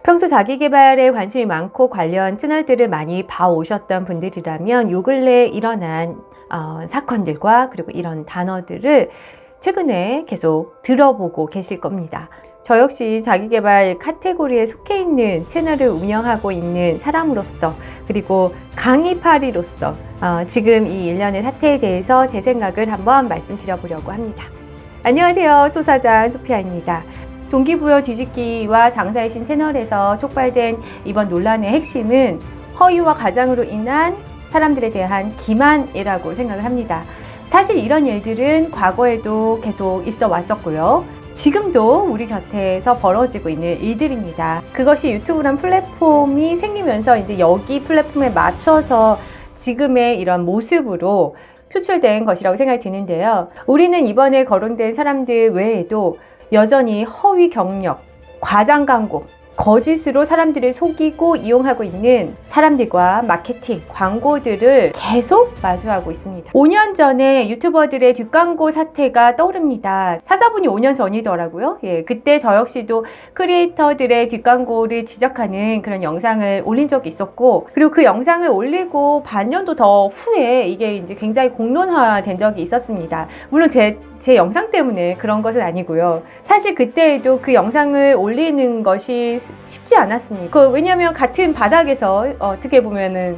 평소 자기계발에 관심이 많고 관련 채널들을 많이 봐오셨던 분들이라면 요 근래에 일어난 사건들과 그리고 이런 단어들을 최근에 계속 들어보고 계실 겁니다. 저 역시 자기계발 카테고리에 속해 있는 채널을 운영하고 있는 사람으로서, 그리고 강의파리로서 지금 이 일련의 사태에 대해서 제 생각을 한번 말씀드려보려고 합니다. 안녕하세요, 소사장 소피아입니다. 동기부여 뒤집기와 장사의 신 채널에서 촉발된 이번 논란의 핵심은 허위와 가장으로 인한 사람들에 대한 기만이라고 생각을 합니다. 사실 이런 일들은 과거에도 계속 있어 왔었고요. 지금도 우리 곁에서 벌어지고 있는 일들입니다. 그것이 유튜브란 플랫폼이 생기면서 이제 여기 플랫폼에 맞춰서 지금의 이런 모습으로 표출된 것이라고 생각이 드는데요. 우리는 이번에 거론된 사람들 외에도 여전히 허위 경력, 과장 광고, 거짓으로 사람들을 속이고 이용하고 있는 사람들과 마케팅, 광고들을 계속 마주하고 있습니다. 5년 전에 유튜버들의 뒷광고 사태가 떠오릅니다. 찾아보니 5년 전이더라고요. 그때 저 역시도 크리에이터들의 뒷광고를 지적하는 그런 영상을 올린 적이 있었고, 그리고 그 영상을 올리고 반년도 더 후에 이게 이제 굉장히 공론화된 적이 있었습니다. 물론 제 영상 때문에 그런 것은 아니고요. 사실 그때에도 그 영상을 올리는 것이 쉽지 않았습니다. 왜냐하면 같은 바닥에서 어떻게 보면은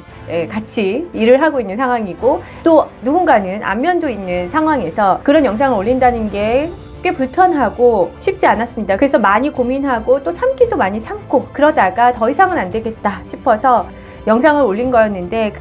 같이 일을 하고 있는 상황이고, 또 누군가는 안면도 있는 상황에서 그런 영상을 올린다는 게 꽤 불편하고 쉽지 않았습니다. 그래서 많이 고민하고 또 참기도 많이 참고, 그러다가 더 이상은 안 되겠다 싶어서 영상을 올린 거였는데,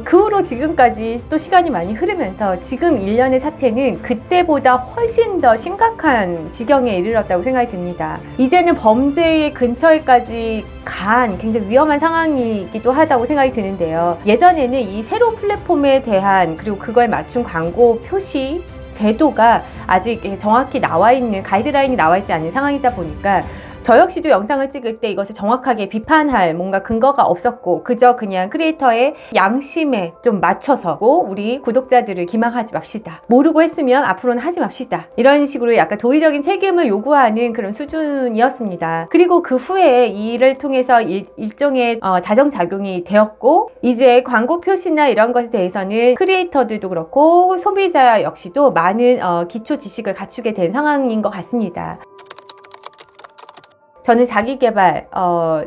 그 후로 지금까지 또 시간이 많이 흐르면서 지금 일련의 사태는 그때보다 훨씬 더 심각한 지경에 이르렀다고 생각이 듭니다. 이제는 범죄의 근처에까지 간 굉장히 위험한 상황이기도 하다고 생각이 드는데요. 예전에는 이 새로운 플랫폼에 대한, 그리고 그거에 맞춘 광고 표시 제도가 아직 정확히 나와 있는, 가이드라인이 나와 있지 않은 상황이다 보니까 저 역시도 영상을 찍을 때 이것을 정확하게 비판할 뭔가 근거가 없었고, 그저 그냥 크리에이터의 양심에 좀 맞춰서 우리 구독자들을 기망하지 맙시다, 모르고 했으면 앞으로는 하지 맙시다, 이런 식으로 약간 도의적인 책임을 요구하는 그런 수준이었습니다. 그리고 그 후에 이 일을 통해서 일종의 자정작용이 되었고, 이제 광고 표시나 이런 것에 대해서는 크리에이터들도 그렇고 소비자 역시도 많은 기초 지식을 갖추게 된 상황인 것 같습니다. 저는 자기계발,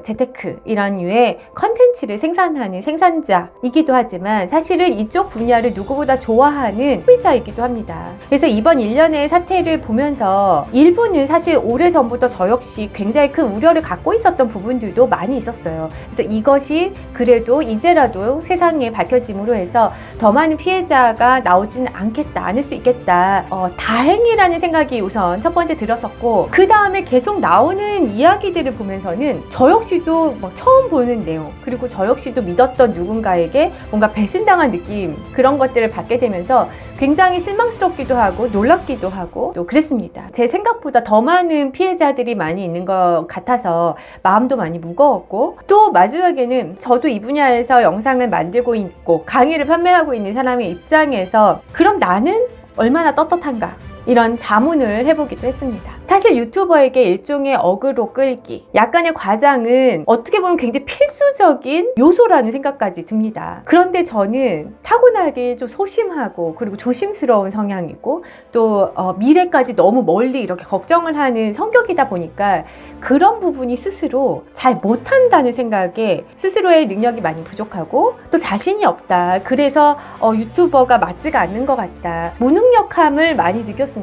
재테크 이런 류의 컨텐츠를 생산하는 생산자이기도 하지만 사실은 이쪽 분야를 누구보다 좋아하는 소비자이기도 합니다. 그래서 이번 일련의 사태를 보면서 일부는 사실 오래전부터 저 역시 굉장히 큰 우려를 갖고 있었던 부분들도 많이 있었어요. 그래서 이것이 그래도 이제라도 세상에 밝혀짐으로 해서 더 많은 피해자가 나오지는 않을 수 있겠다, 다행이라는 생각이 우선 첫 번째 들었었고, 그 다음에 계속 나오는 이야기들을 보면서는 저 역시도 처음 보는 내용, 그리고 저 역시도 믿었던 누군가에게 뭔가 배신당한 느낌, 그런 것들을 받게 되면서 굉장히 실망스럽기도 하고 놀랍기도 하고 또 그랬습니다. 제 생각보다 더 많은 피해자들이 많이 있는 것 같아서 마음도 많이 무거웠고, 또 마지막에는 저도 이 분야에서 영상을 만들고 있고 강의를 판매하고 있는 사람의 입장에서 그럼 나는 얼마나 떳떳한가, 이런 자문을 해보기도 했습니다. 사실 유튜버에게 일종의 어그로 끌기, 약간의 과장은 어떻게 보면 굉장히 필수적인 요소라는 생각까지 듭니다. 그런데 저는 타고나게 좀 소심하고 그리고 조심스러운 성향이고, 또 미래까지 너무 멀리 이렇게 걱정을 하는 성격이다 보니까 그런 부분이 스스로 잘 못한다는 생각에 스스로의 능력이 많이 부족하고 또 자신이 없다, 그래서 유튜버가 맞지가 않는 것 같다, 무능력함을 많이 느꼈습니다.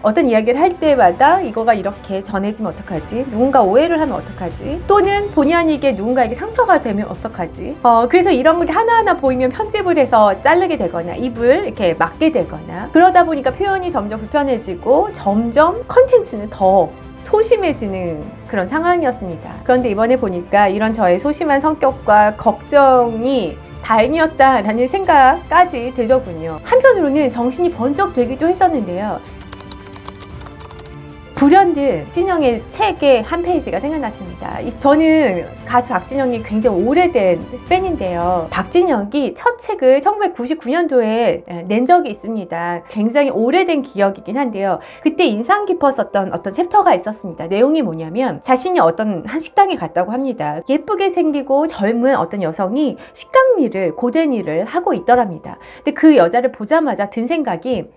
어떤 이야기를 할 때마다 이거가 이렇게 전해지면 어떡하지? 누군가 오해를 하면 어떡하지? 또는 본의 아니게 누군가에게 상처가 되면 어떡하지? 그래서 이런 게 하나하나 보이면 편집을 해서 자르게 되거나 입을 이렇게 막게 되거나, 그러다 보니까 표현이 점점 불편해지고 점점 컨텐츠는 더 소심해지는 그런 상황이었습니다. 그런데 이번에 보니까 이런 저의 소심한 성격과 걱정이 다행이었다라는 생각까지 들더군요. 한편으로는 정신이 번쩍 들기도 했었는데요. 불현듯 박진영의 책의 한 페이지가 생각났습니다. 저는 가수 박진영이 굉장히 오래된 팬인데요. 박진영이 첫 책을 1999년도에 낸 적이 있습니다. 굉장히 오래된 기억이긴 한데요. 그때 인상 깊었었던 어떤 챕터가 있었습니다. 내용이 뭐냐면 자신이 어떤 한 식당에 갔다고 합니다. 예쁘게 생기고 젊은 어떤 여성이 식당 일을, 고된 일을 하고 있더랍니다. 근데 그 여자를 보자마자 든 생각이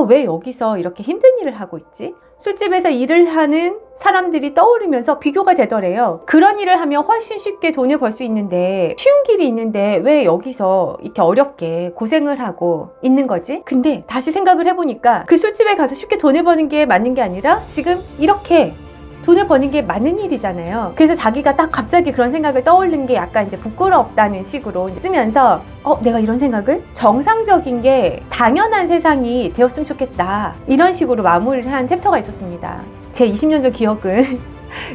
왜 여기서 이렇게 힘든 일을 하고 있지? 술집에서 일을 하는 사람들이 떠오르면서 비교가 되더래요. 그런 일을 하면 훨씬 쉽게 돈을 벌 수 있는데, 쉬운 길이 있는데 왜 여기서 이렇게 어렵게 고생을 하고 있는 거지? 근데 다시 생각을 해보니까 그 술집에 가서 쉽게 돈을 버는 게 맞는 게 아니라 지금 이렇게 돈을 버는 게 맞는 일이잖아요. 그래서 자기가 딱 갑자기 그런 생각을 떠올린 게 약간 이제 부끄럽다는 식으로 쓰면서 내가 이런 생각을 정상적인 게 당연한 세상이 되었으면 좋겠다. 이런 식으로 마무리를 한 챕터가 있었습니다. 제 20년 전 기억은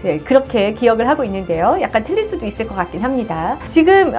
네, 그렇게 기억을 하고 있는데요. 약간 틀릴 수도 있을 것 같긴 합니다. 지금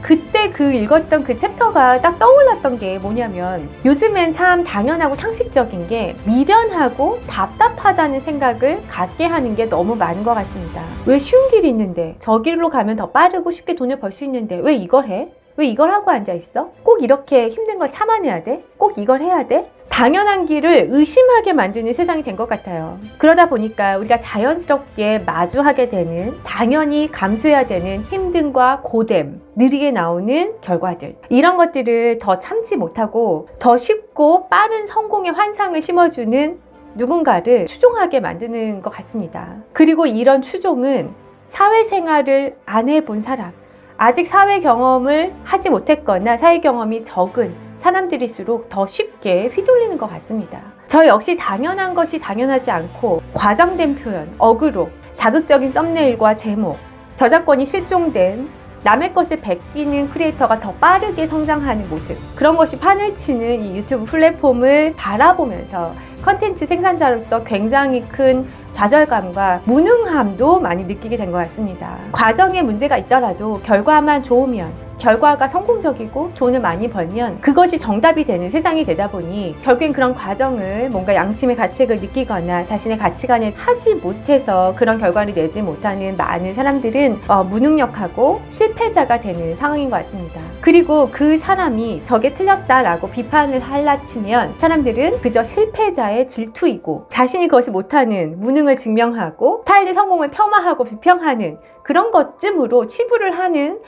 그때 읽었던 그 챕터가 딱 떠올랐던 게 뭐냐면 요즘엔 참 당연하고 상식적인 게 미련하고 답답하다는 생각을 갖게 하는 게 너무 많은 것 같습니다. 왜 쉬운 길이 있는데 저 길로 가면 더 빠르고 쉽게 돈을 벌 수 있는데 왜 이걸 해? 왜 이걸 하고 앉아있어? 꼭 이렇게 힘든 걸 참아내야 돼? 꼭 이걸 해야 돼? 당연한 길을 의심하게 만드는 세상이 된 것 같아요. 그러다 보니까 우리가 자연스럽게 마주하게 되는, 당연히 감수해야 되는 힘듦과 고됨, 느리게 나오는 결과들, 이런 것들을 더 참지 못하고 더 쉽고 빠른 성공의 환상을 심어주는 누군가를 추종하게 만드는 것 같습니다. 그리고 이런 추종은 사회생활을 안 해본 사람, 아직 사회 경험을 하지 못했거나 사회 경험이 적은 사람들일수록 더 쉽게 휘둘리는 것 같습니다. 저 역시 당연한 것이 당연하지 않고 과장된 표현, 어그로, 자극적인 썸네일과 제목, 저작권이 실종된 남의 것을 베끼는 크리에이터가 더 빠르게 성장하는 모습, 그런 것이 판을 치는 이 유튜브 플랫폼을 바라보면서 컨텐츠 생산자로서 굉장히 큰 좌절감과 무능함도 많이 느끼게 된 것 같습니다. 과정에 문제가 있더라도 결과만 좋으면, 결과가 성공적이고 돈을 많이 벌면 그것이 정답이 되는 세상이 되다 보니 결국엔 그런 과정을 뭔가 양심의 가책을 느끼거나 자신의 가치관에 하지 못해서 그런 결과를 내지 못하는 많은 사람들은 무능력하고 실패자가 되는 상황인 것 같습니다. 그리고 그 사람이 저게 틀렸다라고 비판을 할라치면 사람들은 그저 실패자의 질투이고 자신이 그것을 못하는 무능을 증명하고 타인의 성공을 폄하하고 비평하는 그런 것쯤으로 치부를 하는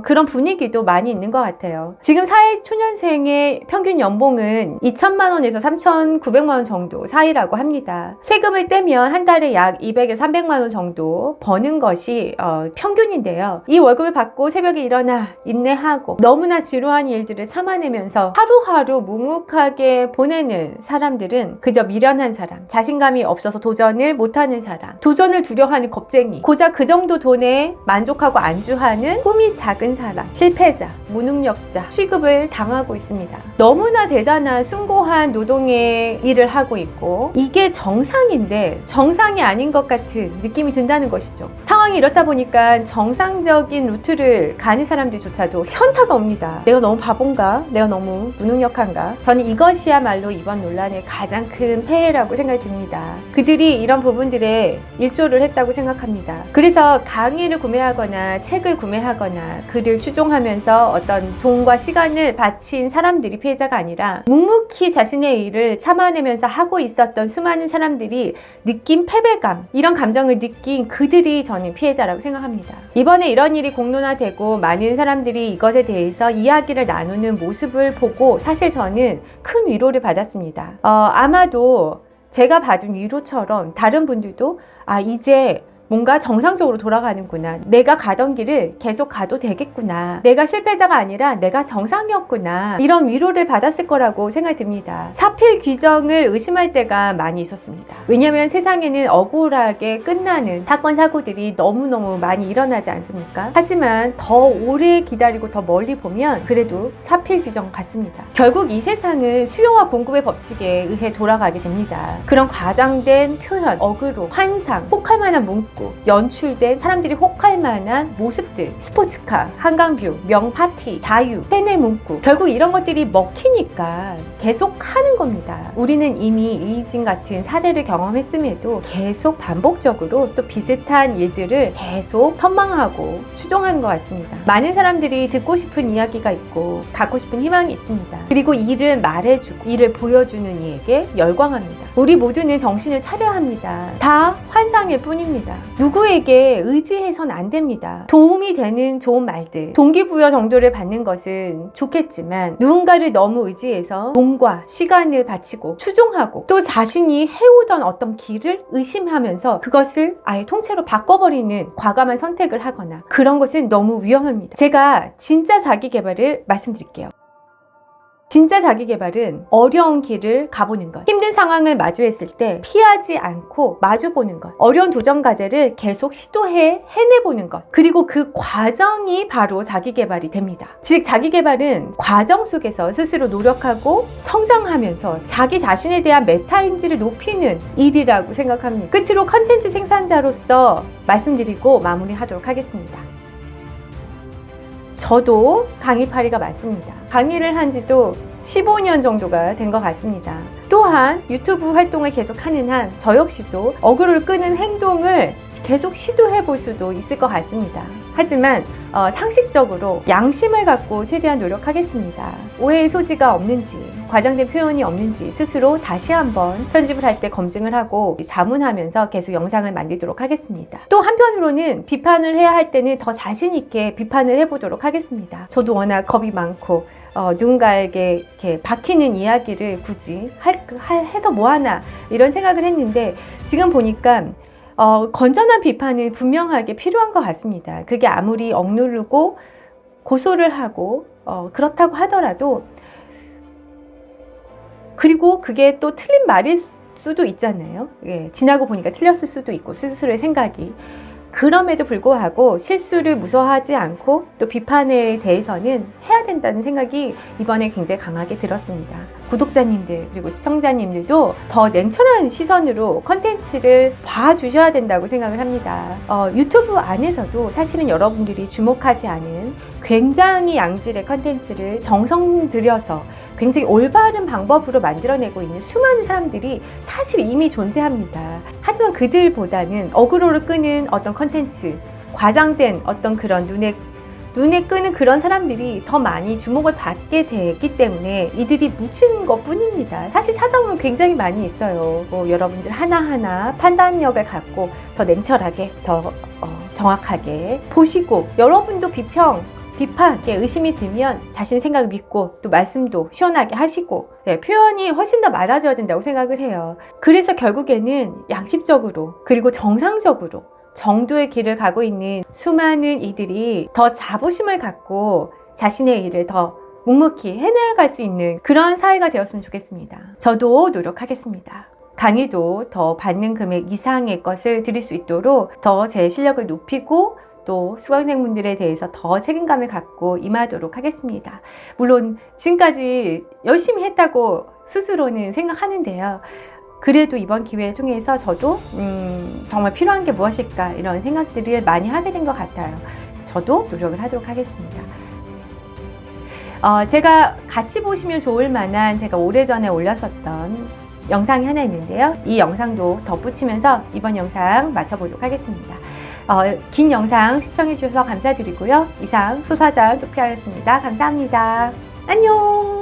그런 분위기도 많이 있는 것 같아요. 지금 사회초년생의 평균 연봉은 2천만 원에서 3,900만 원 정도 사이라고 합니다. 세금을 떼면 한 달에 약 200에서 300만 원 정도 버는 것이 평균인데요. 이 월급을 받고 새벽에 일어나 인내하고 너무나 지루한 일들을 참아내면서 하루하루 묵묵하게 보내는 사람들은 그저 미련한 사람, 자신감이 없어서 도전을 못하는 사람, 도전을 두려워하는 겁쟁이, 고작 그 정도 돈에 만족하고 안주하는 꿈이 작은 사람, 실패자, 무능력자 취급을 당하고 있습니다. 너무나 대단한 숭고한 노동의 일을 하고 있고 이게 정상인데 정상이 아닌 것 같은 느낌이 든다는 것이죠. 상황이 이렇다 보니까 정상적인 루트를 가는 사람들조차도 현타가 옵니다. 내가 너무 바본가? 내가 너무 무능력한가? 저는 이것이야말로 이번 논란의 가장 큰 폐해라고 생각이 듭니다. 그들이 이런 부분들에 일조를 했다고 생각합니다. 그래서 강의를 구매하거나 책을 구매하거나 글을 추종하면서 어떤 돈과 시간을 바친 사람들이 피해자가 아니라 묵묵히 자신의 일을 참아내면서 하고 있었던 수많은 사람들이 느낀 패배감, 이런 감정을 느낀 그들이 저는 피해자라고 생각합니다. 이번에 이런 일이 공론화되고 많은 사람들이 이것에 대해서 이야기를 나누는 모습을 보고 사실 저는 큰 위로를 받았습니다. 아마도 제가 받은 위로처럼 다른 분들도 이제 뭔가 정상적으로 돌아가는구나. 내가 가던 길을 계속 가도 되겠구나. 내가 실패자가 아니라 내가 정상이었구나. 이런 위로를 받았을 거라고 생각이 듭니다. 사필 규정을 의심할 때가 많이 있었습니다. 왜냐하면 세상에는 억울하게 끝나는 사건, 사고들이 너무너무 많이 일어나지 않습니까? 하지만 더 오래 기다리고 더 멀리 보면 그래도 사필 규정 같습니다. 결국 이 세상은 수요와 공급의 법칙에 의해 돌아가게 됩니다. 그런 과장된 표현, 어그로, 환상, 혹할 만한 문구, 꾸미고 연출된 사람들이 혹할 만한 모습들, 스포츠카, 한강뷰, 명파티, 자유, 팬의 문구, 결국 이런 것들이 먹히니까 계속 하는 겁니다. 우리는 이미 이진 같은 사례를 경험했음에도 계속 반복적으로 또 비슷한 일들을 계속 턴망하고 추종하는 것 같습니다. 많은 사람들이 듣고 싶은 이야기가 있고 갖고 싶은 희망이 있습니다. 그리고 이를 말해주고 이를 보여주는 이에게 열광합니다. 우리 모두는 정신을 차려야 합니다. 다 환상일 뿐입니다. 누구에게 의지해선 안 됩니다. 도움이 되는 좋은 말들, 동기부여 정도를 받는 것은 좋겠지만 누군가를 너무 의지해서 돈과 시간을 바치고 추종하고 또 자신이 해오던 어떤 길을 의심하면서 그것을 아예 통째로 바꿔버리는 과감한 선택을 하거나 그런 것은 너무 위험합니다. 제가 진짜 자기 개발을 말씀드릴게요. 진짜 자기 개발은 어려운 길을 가보는 것, 힘든 상황을 마주했을 때 피하지 않고 마주보는 것, 어려운 도전 과제를 계속 시도해 해내보는 것, 그리고 그 과정이 바로 자기 개발이 됩니다. 즉 자기 개발은 과정 속에서 스스로 노력하고 성장하면서 자기 자신에 대한 메타인지를 높이는 일이라고 생각합니다. 끝으로 컨텐츠 생산자로서 말씀드리고 마무리하도록 하겠습니다. 저도 강의파리가 맞습니다. 강의를 한 지도 15년 정도가 된 것 같습니다. 또한 유튜브 활동을 계속하는 한 저 역시도 어그로를 끄는 행동을 계속 시도해 볼 수도 있을 것 같습니다. 하지만 상식적으로 양심을 갖고 최대한 노력하겠습니다. 오해의 소지가 없는지, 과장된 표현이 없는지 스스로 다시 한번 편집을 할 때 검증을 하고 자문하면서 계속 영상을 만들도록 하겠습니다. 또 한편으로는 비판을 해야 할 때는 더 자신 있게 비판을 해보도록 하겠습니다. 저도 워낙 겁이 많고 누군가에게 이렇게 박히는 이야기를 굳이 해서 뭐하나 이런 생각을 했는데 지금 보니까 건전한 비판은 분명하게 필요한 것 같습니다. 그게 아무리 억누르고 고소를 하고 그렇다고 하더라도 그리고 그게 또 틀린 말일 수도 있잖아요. 예, 지나고 보니까 틀렸을 수도 있고 스스로의 생각이. 그럼에도 불구하고 실수를 무서워하지 않고 또 비판에 대해서는 해야 된다는 생각이 이번에 굉장히 강하게 들었습니다. 구독자님들 그리고 시청자님들도 더 냉철한 시선으로 컨텐츠를 봐주셔야 된다고 생각을 합니다. 유튜브 안에서도 사실은 여러분들이 주목하지 않은 굉장히 양질의 컨텐츠를 정성 들여서 굉장히 올바른 방법으로 만들어내고 있는 수많은 사람들이 사실 이미 존재합니다. 하지만 그들보다는 어그로를 끄는 어떤 컨텐츠, 과장된 어떤 그런 눈에 끄는 그런 사람들이 더 많이 주목을 받게 되기 때문에 이들이 묻히는 것 뿐입니다. 사실 찾아보면 굉장히 많이 있어요. 여러분들 하나하나 판단력을 갖고 더 냉철하게, 더 정확하게 보시고 여러분도 비판에 의심이 들면 자신의 생각을 믿고 또 말씀도 시원하게 하시고 표현이 훨씬 더 많아져야 된다고 생각을 해요. 그래서 결국에는 양심적으로 그리고 정상적으로 정도의 길을 가고 있는 수많은 이들이 더 자부심을 갖고 자신의 일을 더 묵묵히 해나갈 수 있는 그런 사회가 되었으면 좋겠습니다. 저도 노력하겠습니다. 강의도 더 받는 금액 이상의 것을 드릴 수 있도록 더 제 실력을 높이고 또 수강생분들에 대해서 더 책임감을 갖고 임하도록 하겠습니다. 물론 지금까지 열심히 했다고 스스로는 생각하는데요. 그래도 이번 기회를 통해서 저도 정말 필요한 게 무엇일까 이런 생각들을 많이 하게 된 것 같아요. 저도 노력을 하도록 하겠습니다. 제가 같이 보시면 좋을 만한 제가 오래전에 올렸었던 영상이 하나 있는데요. 이 영상도 덧붙이면서 이번 영상 마쳐보도록 하겠습니다. 긴 영상 시청해 주셔서 감사드리고요. 이상 소사장 소피아였습니다. 감사합니다. 안녕.